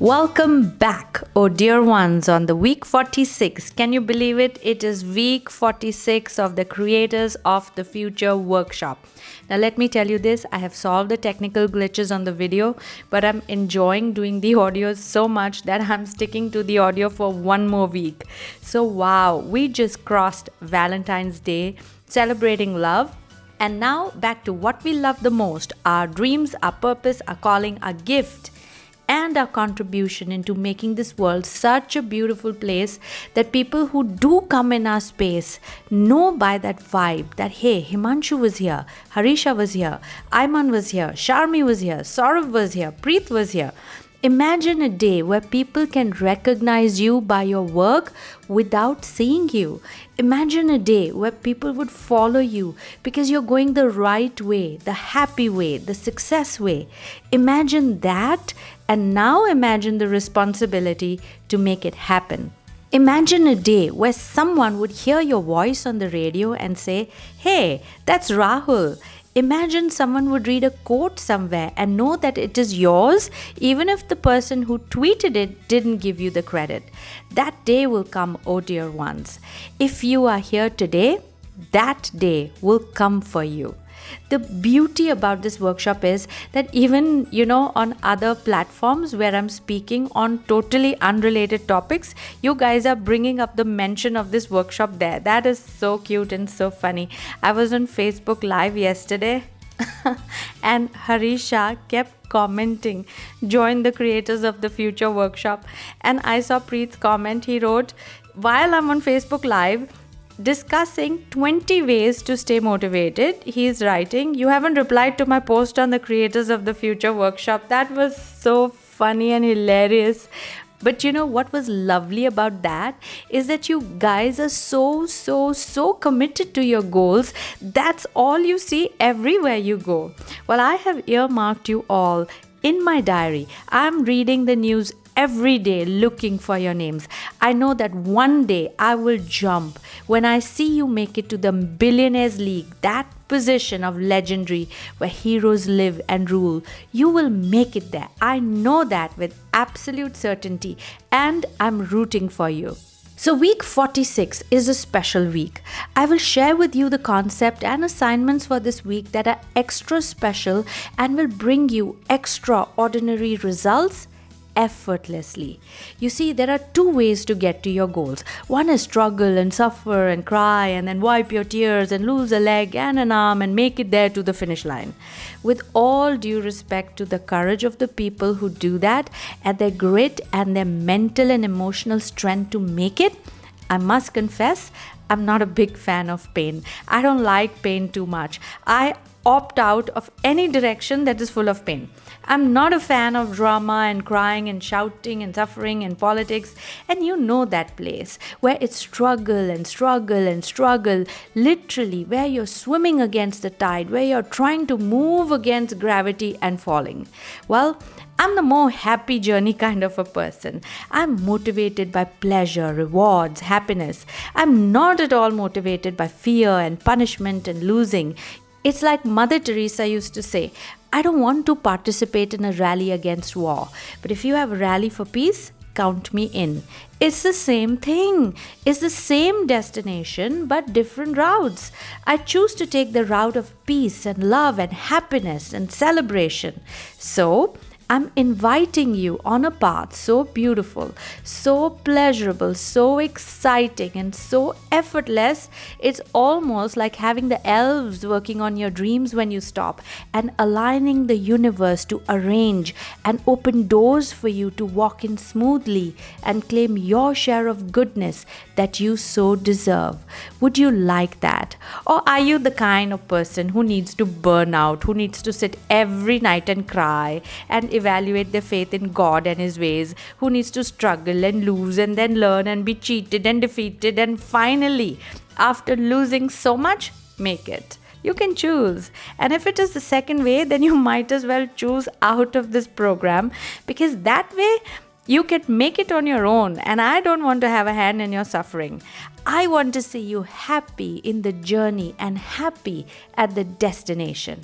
Welcome back, oh dear ones, on the week 46. Can you believe it? It is week 46 of the Creators of the Future workshop. Now, let me tell you this, I have solved the technical glitches on the video, but I'm enjoying doing the audio so much that I'm sticking to the audio for one more week. So, wow, we just crossed Valentine's Day, celebrating love. And now, back to what we love the most, our dreams, our purpose, our calling, our gift, and our contribution into making this world such a beautiful place that people who do come in our space know by that vibe that, hey, Himanshu was here, Harisha was here, Ayman was here, Sharmi was here, Saurav was here, Preet was here. Imagine a day where people can recognize you by your work without seeing you. Imagine a day where people would follow you because you're going the right way, the happy way, the success way. Imagine that, and now imagine the responsibility to make it happen. Imagine a day where someone would hear your voice on the radio and say, "Hey, that's Rahul." Imagine someone would read a quote somewhere and know that it is yours, even if the person who tweeted it didn't give you the credit. That day will come, oh dear ones. If you are here today, that day will come for you. The beauty about this workshop is that even, on other platforms where I'm speaking on totally unrelated topics, you guys are bringing up the mention of this workshop there. That is so cute and so funny. I was on Facebook Live yesterday and Harisha kept commenting, "Join the Creators of the Future workshop." And I saw Preet's comment. He wrote, "While I'm on Facebook Live, discussing 20 ways to stay motivated," he's writing, "you haven't replied to my post on the Creators of the Future workshop." That was so funny and hilarious. But what was lovely about that is that you guys are so committed to your goals. That's all you see everywhere you go. Well, I have earmarked you all in my diary. I'm reading the news every day looking for your names. I know that one day I will jump when I see you make it to the Billionaires League, that position of legendary where heroes live and rule. You will make it there. I know that with absolute certainty, and I'm rooting for you. So week 46 is a special week. I will share with you the concept and assignments for this week that are extra special and will bring you extraordinary results effortlessly. You see, there are two ways to get to your goals. One is struggle and suffer and cry and then wipe your tears and lose a leg and an arm and make it there to the finish line. With all due respect to the courage of the people who do that and their grit and their mental and emotional strength to make it, I must confess, I'm not a big fan of pain. I don't like pain too much. I opt out of any direction that is full of pain. I'm not a fan of drama and crying and shouting and suffering and politics. And you know that place where it's struggle and struggle and struggle, literally where you're swimming against the tide, where you're trying to move against gravity and falling. Well, I'm the more happy journey kind of a person. I'm motivated by pleasure, rewards, happiness. I'm not at all motivated by fear and punishment and losing. It's like Mother Teresa used to say, "I don't want to participate in a rally against war, but if you have a rally for peace, count me in." It's the same thing. It's the same destination, but different routes. I choose to take the route of peace and love and happiness and celebration. So, I'm inviting you on a path so beautiful, so pleasurable, so exciting, and so effortless. It's almost like having the elves working on your dreams when you stop and aligning the universe to arrange and open doors for you to walk in smoothly and claim your share of goodness that you so deserve. Would you like that? Or are you the kind of person who needs to burn out, who needs to sit every night and cry and evaluate their faith in God and His ways, who needs to struggle and lose and then learn and be cheated and defeated and finally, after losing so much, make it? You can choose. And if it is the second way, then you might as well choose out of this program, because that way you can make it on your own, and I don't want to have a hand in your suffering. I want to see you happy in the journey and happy at the destination.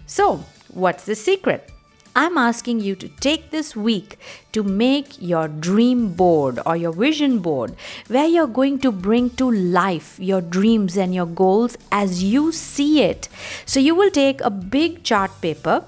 So, what's the secret? I'm asking you to take this week to make your dream board or your vision board where you're going to bring to life your dreams and your goals as you see it. So you will take a big chart paper,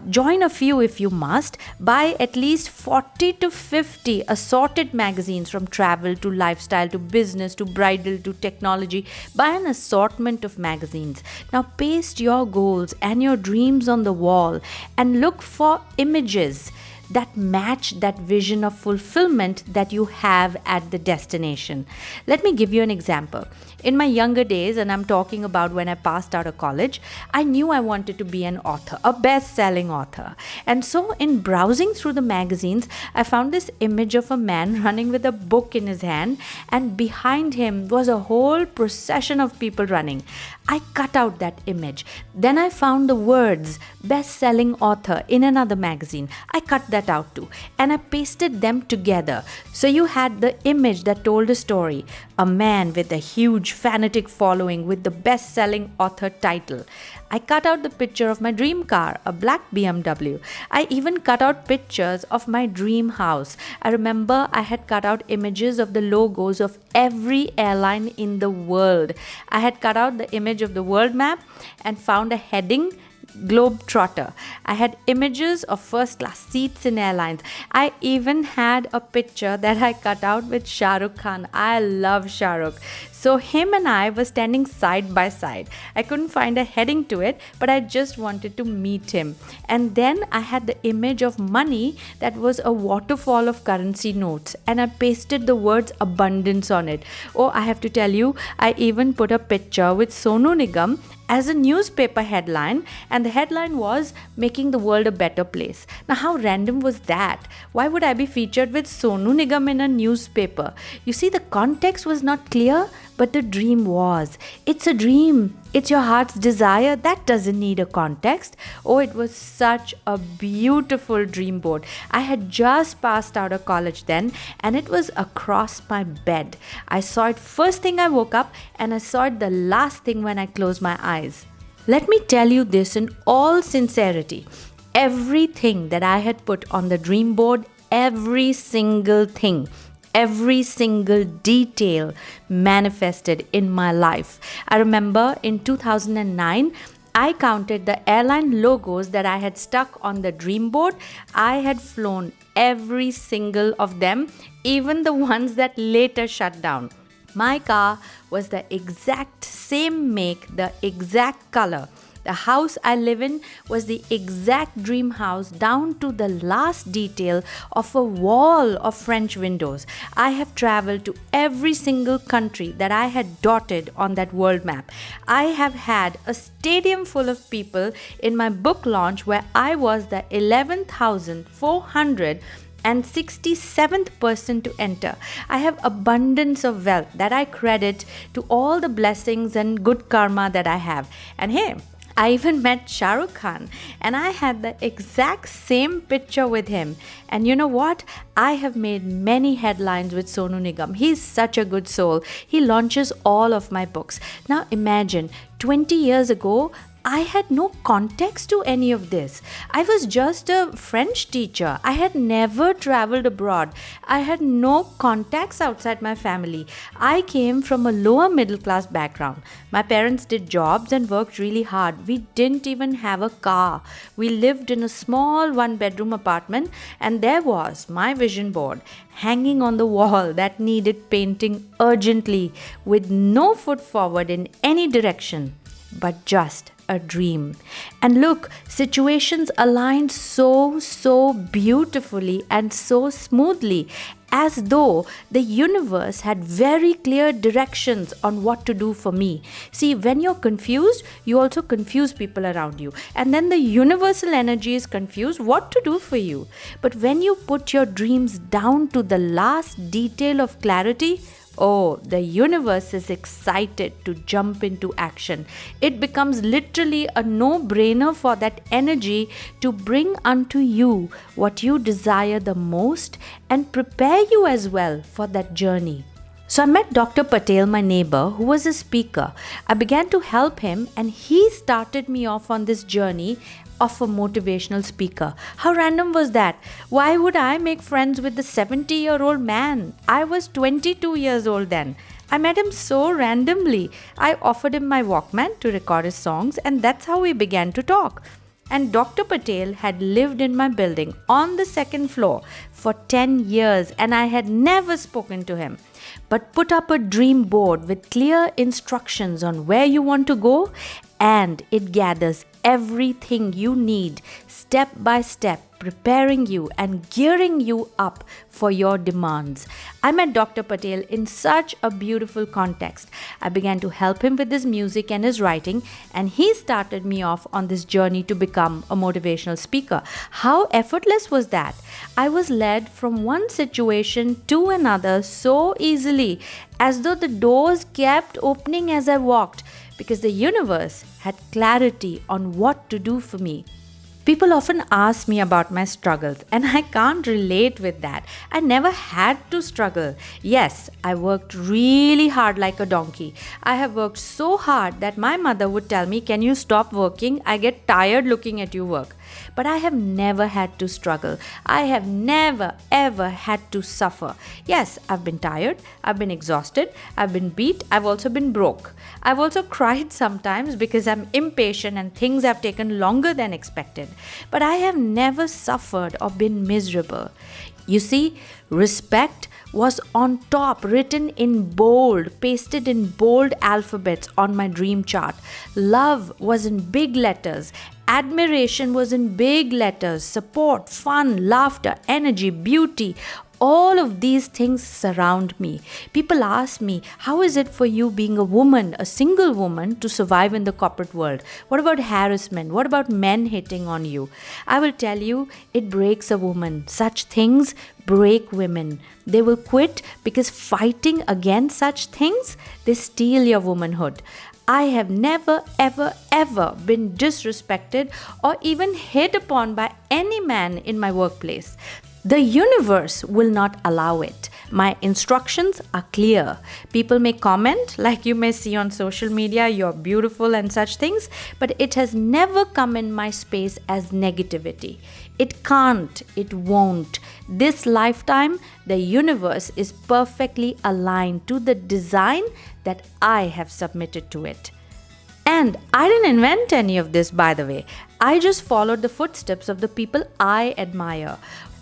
join a few if you must, buy at least 40 to 50 assorted magazines from travel to lifestyle to business to bridal to technology. Buy an assortment of magazines. Now paste your goals and your dreams on the wall and look for images that match that vision of fulfillment that you have at the destination. Let me give you an example. In my younger days, and I'm talking about when I passed out of college, I knew I wanted to be an author, a best-selling author. And so in browsing through the magazines, I found this image of a man running with a book in his hand, and behind him was a whole procession of people running. I cut out that image. Then I found the words best-selling author in another magazine. I cut that out too, and I pasted them together. So you had the image that told a story, a man with a huge fanatic following with the best-selling author title. I cut out the picture of my dream car, a black BMW. I even cut out pictures of my dream house. I remember I had cut out images of the logos of every airline in the world. I had cut out the image of the world map and found a heading, Globetrotter. I had images of first class seats in airlines. I even had a picture that I cut out with Shah Rukh Khan. I love Shah Rukh. So him and I were standing side by side. I couldn't find a heading to it, but I just wanted to meet him. And then I had the image of money that was a waterfall of currency notes, and I pasted the words abundance on it. Oh, I have to tell you, I even put a picture with Sonu Nigam as a newspaper headline, and the headline was making the world a better place. Now how random was that? Why would I be featured with Sonu Nigam in a newspaper? You see, the context was not clear, but the dream was. It's a dream. It's your heart's desire. That doesn't need a context. Oh, it was such a beautiful dream board. I had just passed out of college then, and it was across my bed. I saw it first thing I woke up, and I saw it the last thing when I closed my eyes. Let me tell you this in all sincerity. Everything that I had put on the dream board, every single thing, every single detail manifested in my life. I remember in 2009, I counted the airline logos that I had stuck on the dream board. I had flown every single of them, even the ones that later shut down. My car was the exact same make, the exact color. The house I live in was the exact dream house down to the last detail of a wall of French windows. I have traveled to every single country that I had dotted on that world map. I have had a stadium full of people in my book launch where I was the 11,467th person to enter. I have abundance of wealth that I credit to all the blessings and good karma that I have. And hey, I even met Shah Rukh Khan, and I had the exact same picture with him. And you know what? I have made many headlines with Sonu Nigam. He's such a good soul. He launches all of my books. Now imagine, 20 years ago, I had no context to any of this. I was just a French teacher. I had never traveled abroad. I had no contacts outside my family. I came from a lower middle class background. My parents did jobs and worked really hard. We didn't even have a car. We lived in a small one-bedroom apartment, and there was my vision board hanging on the wall that needed painting urgently with no foot forward in any direction, but just a dream. And look, situations aligned so beautifully and so smoothly, as though the universe had very clear directions on what to do for me. See, when you're confused, you also confuse people around you, and then the universal energy is confused what to do for you. But when you put your dreams down to the last detail of clarity, oh, the universe is excited to jump into action. It becomes literally a no-brainer for that energy to bring unto you what you desire the most and prepare you as well for that journey. So I met Dr. Patel, my neighbor, who was a speaker. I began to help him, and he started me off on this journey of a motivational speaker. How random was that? Why would I make friends with the 70-year-old man? I was 22 years old then. I met him so randomly. I offered him my Walkman to record his songs, and that's how we began to talk. And Dr. Patel had lived in my building on the second floor for 10 years, and I had never spoken to him. But put up a dream board with clear instructions on where you want to go, and it gathers everything you need step by step, preparing you and gearing you up for your demands. I met Dr. Patel in such a beautiful context. I began to help him with his music and his writing, and he started me off on this journey to become a motivational speaker. How effortless was that? I was led from one situation to another so easily, as though the doors kept opening as I walked, because the universe had clarity on what to do for me. People often ask me about my struggles, and I can't relate with that. I never had to struggle. Yes, I worked really hard like a donkey. I have worked so hard that my mother would tell me, "Can you stop working? I get tired looking at you work." But I have never had to struggle. I have never ever had to suffer. Yes, I've been tired, I've been exhausted, I've been beat, I've also been broke. I've also cried sometimes because I'm impatient and things have taken longer than expected. But I have never suffered or been miserable. You see, respect was on top, written in bold, pasted in bold alphabets on my dream chart. Love was in big letters. Admiration was in big letters. Support, fun, laughter, energy, beauty. All of these things surround me. People ask me, how is it for you being a woman, a single woman, to survive in the corporate world? What about harassment? What about men hitting on you? I will tell you, it breaks a woman. Such things break women. They will quit because fighting against such things, they steal your womanhood. I have never, ever been disrespected or even hit upon by any man in my workplace. The universe will not allow it. My instructions are clear. People may comment, like you may see on social media, "You're beautiful" and such things, but it has never come in my space as negativity. It can't, it won't. This lifetime, the universe is perfectly aligned to the design that I have submitted to it. And I didn't invent any of this, by the way. I just followed the footsteps of the people I admire.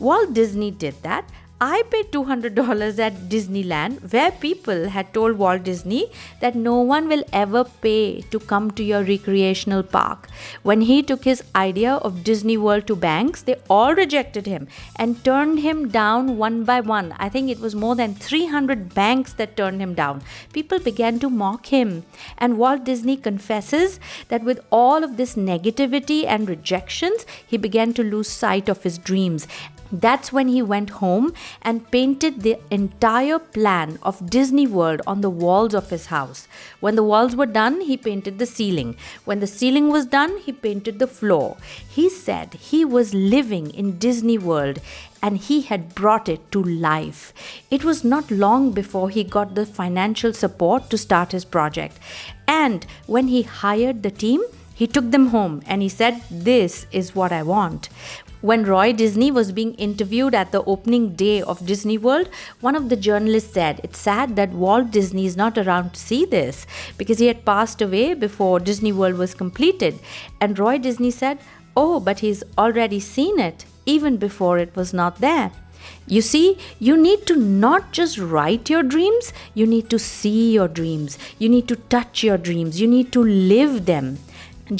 Walt Disney did that. I paid $200 at Disneyland, where people had told Walt Disney that no one will ever pay to come to your recreational park. When he took his idea of Disney World to banks, they all rejected him and turned him down one by one. I think it was more than 300 banks that turned him down. People began to mock him. And Walt Disney confesses that with all of this negativity and rejections, he began to lose sight of his dreams. That's when he went home and painted the entire plan of Disney World on the walls of his house. When the walls were done, he painted the ceiling. When the ceiling was done, he painted the floor. He said he was living in Disney World and he had brought it to life. It was not long before he got the financial support to start his project. And when he hired the team, he took them home and he said, "This is what I want." When Roy Disney was being interviewed at the opening day of Disney World, one of the journalists said, "It's sad that Walt Disney is not around to see this," because he had passed away before Disney World was completed. And Roy Disney said, "Oh, but he's already seen it, even before it was not there." You see, you need to not just write your dreams, you need to see your dreams, you need to touch your dreams, you need to live them.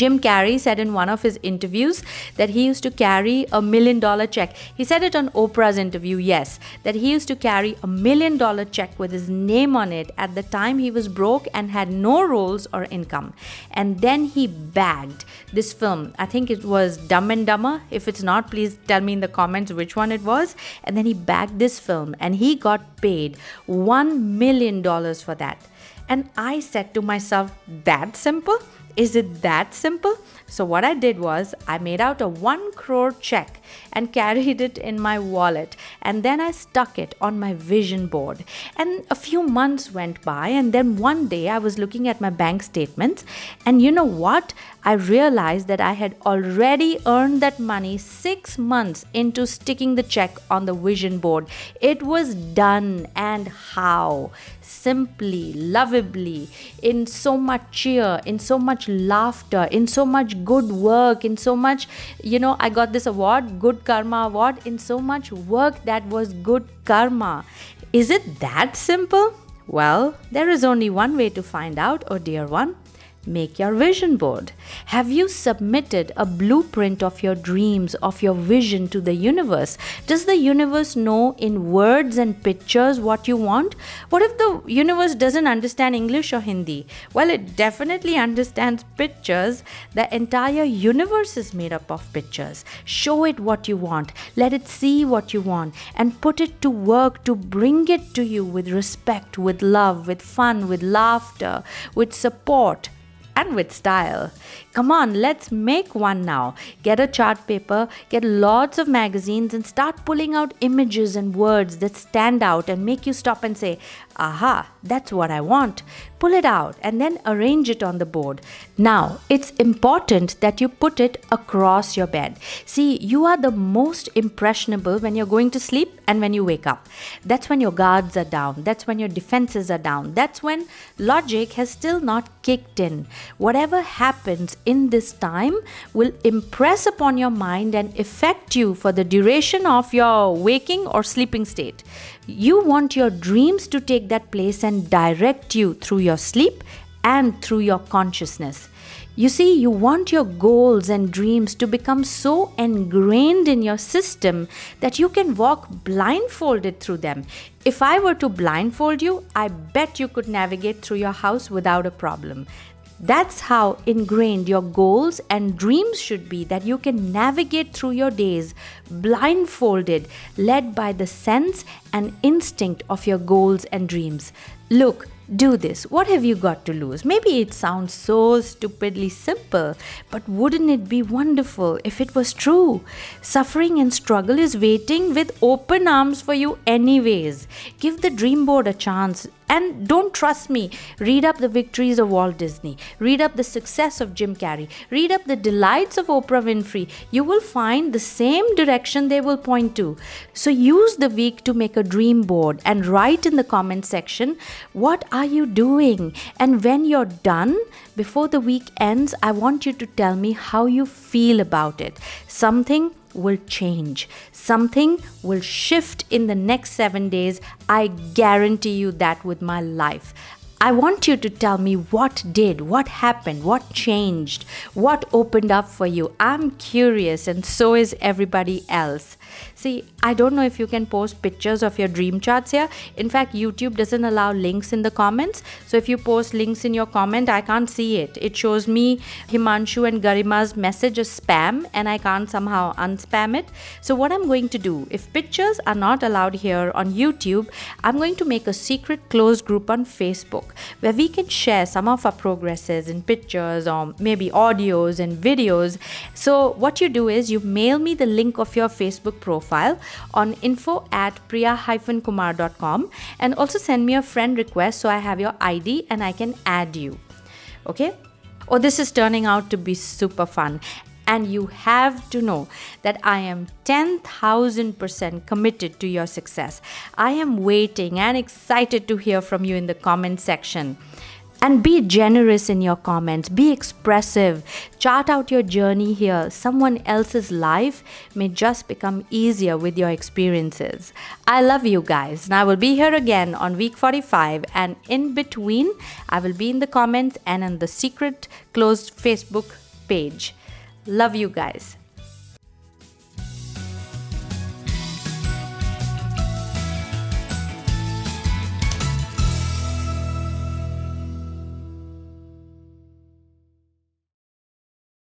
Jim Carrey said in one of his interviews that he used to carry $1 million check. He said it on Oprah's interview, yes, that he used to carry $1 million check with his name on it at the time he was broke and had no roles or income. And then he bagged this film. I think it was Dumb and Dumber. If it's not, please tell me in the comments which one it was. And then he bagged this film and he got paid $1 million for that. And I said to myself, that simple? Is it that simple? So what I did was I made out a 1 crore check and carried it in my wallet, and then I stuck it on my vision board. And a few months went by, and then one day I was looking at my bank statements, and you know what? I realized that I had already earned that money 6 months into sticking the check on the vision board. It was done. And how? Simply, lovably, in so much cheer, in so much laughter, in so much good work, in so much, I got this award, Good Karma Award, in so much work that was good karma. Is it that simple? Well, there is only one way to find out, oh dear one. Make your vision board. Have you submitted a blueprint of your dreams, of your vision to the universe? Does the universe know in words and pictures what you want? What if the universe doesn't understand English or Hindi? Well, it definitely understands pictures. The entire universe is made up of pictures. Show it what you want. Let it see what you want and put it to work to bring it to you with respect, with love, with fun, with laughter, with support, and with style. Come on, let's make one now. Get a chart paper, get lots of magazines, and start pulling out images and words that stand out and make you stop and say, aha, that's what I want. Pull it out and then arrange it on the board. Now, it's important that you put it across your bed. See, you are the most impressionable when you're going to sleep and when you wake up. That's when your guards are down. That's when your defenses are down. That's when logic has still not kicked in. Whatever happens in this time will impress upon your mind and affect you for the duration of your waking or sleeping state. You want your dreams to take that place and direct you through your sleep and through your consciousness. You see, you want your goals and dreams to become so ingrained in your system that you can walk blindfolded through them. If I were to blindfold you, I bet you could navigate through your house without a problem. That's how ingrained your goals and dreams should be, that you can navigate through your days blindfolded, led by the sense and instinct of your goals and dreams. Look, do this. What have you got to lose? Maybe it sounds so stupidly simple, but wouldn't it be wonderful if it was true? Suffering and struggle is waiting with open arms for you anyways. Give the dream board a chance. And don't trust me. Read up the victories of Walt Disney. Read up the success of Jim Carrey. Read up the delights of Oprah Winfrey. You will find the same direction they will point to. So use the week to make a dream board and write in the comment section, what are you doing? And when you're done, before the week ends, I want you to tell me how you feel about it. Something will change. Something will shift in the next 7 days. I guarantee you that with my life. I want you to tell me what did, what happened, what changed, what opened up for you. I'm curious, and so is everybody else. See, I don't know if you can post pictures of your dream charts here. In fact, YouTube doesn't allow links in the comments. So if you post links in your comment, I can't see it. It shows me Himanshu and Garima's message as spam, and I can't somehow unspam it. So what I'm going to do, if pictures are not allowed here on YouTube, I'm going to make a secret closed group on Facebook, where we can share some of our progresses in pictures or maybe audios and videos. So what you do is you mail me the link of your Facebook profile on info@priya-kumar.com, and also send me a friend request so I have your ID and I can add you. Okay? Oh, this is turning out to be super fun. And you have to know that I am 10,000% committed to your success. I am waiting and excited to hear from you in the comment section. And be generous in your comments. Be expressive. Chart out your journey here. Someone else's life may just become easier with your experiences. I love you guys. And I will be here again on week 45. And in between, I will be in the comments and in the secret closed Facebook page. Love you guys.